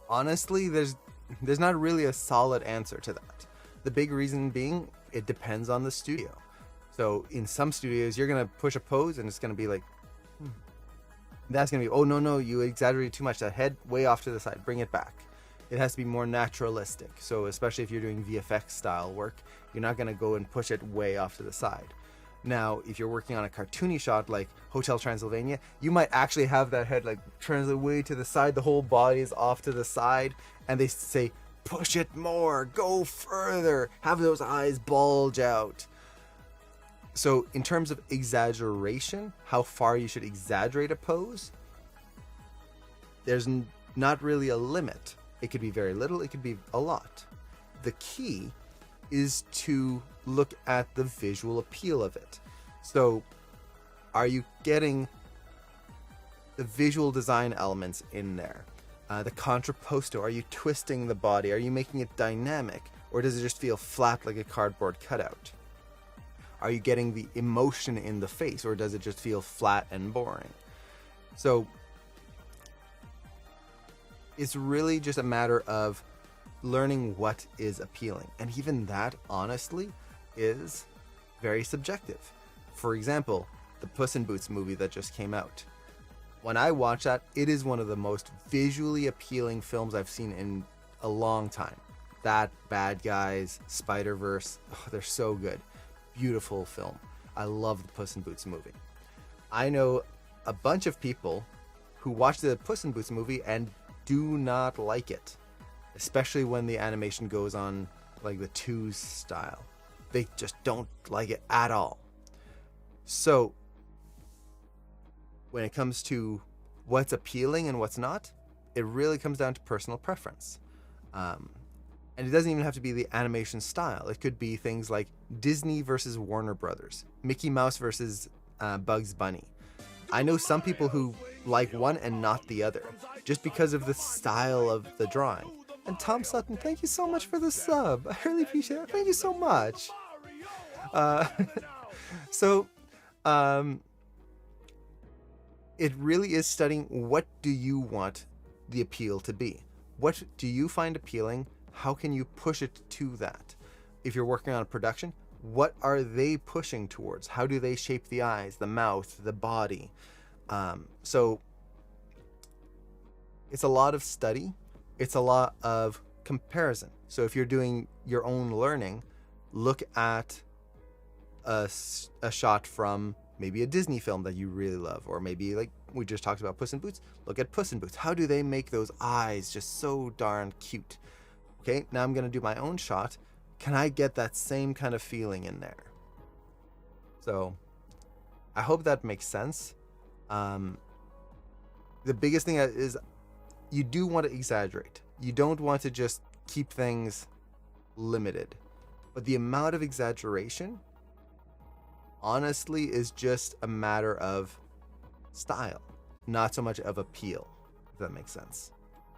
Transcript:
Honestly, there's not really a solid answer to that. The big reason being it depends on the studio. So in some studios, you're gonna push a pose and it's gonna be like, that's gonna be, oh no, you exaggerated too much. That head way off to the side, bring it back. It has to be more naturalistic. So especially if you're doing VFX style work, you're not gonna go and push it way off to the side. Now, if you're working on a cartoony shot like Hotel Transylvania, you might actually have that head like translate way to the side, the whole body is off to the side, and they say, push it more, go further, have those eyes bulge out. So in terms of exaggeration, how far you should exaggerate a pose, there's not really a limit. It could be very little, it could be a lot. The key is to look at the visual appeal of it. So are you getting the visual design elements in there? The contrapposto, are you twisting the body? Are you making it dynamic? Or does it just feel flat like a cardboard cutout? Are you getting the emotion in the face, or does it just feel flat and boring? So it's really just a matter of learning what is appealing. And even that, honestly, is very subjective. For example, the Puss in Boots movie that just came out. When I watch that, it is one of the most visually appealing films I've seen in a long time. That, Bad Guys, Spider-Verse, they're so good. Beautiful film. I love the Puss in Boots movie. I know a bunch of people who watch the Puss in Boots movie and do not like it, especially when the animation goes on like the 2's style. They just don't like it at all. So when it comes to what's appealing and what's not, it really comes down to personal preference. And it doesn't even have to be the animation style. It could be things like Disney versus Warner Brothers, Mickey Mouse versus Bugs Bunny. I know some people who like one and not the other, just because of the style of the drawing. And Tom Sutton, thank you so much for the sub. I really appreciate it. Thank you so much. It really is studying, what do you want the appeal to be? What do you find appealing? How can you push it to that? If you're working on a production, what are they pushing towards? How do they shape the eyes, the mouth, the body? So it's a lot of study. It's a lot of comparison. So if you're doing your own learning, look at a shot from maybe a Disney film that you really love, or maybe like we just talked about Puss in Boots. Look at Puss in Boots. How do they make those eyes just so darn cute? Okay, now I'm going to do my own shot. Can I get that same kind of feeling in there? So I hope that makes sense. The biggest thing is you do want to exaggerate. You don't want to just keep things limited. But the amount of exaggeration, honestly, is just a matter of style, not so much of appeal, if that makes sense.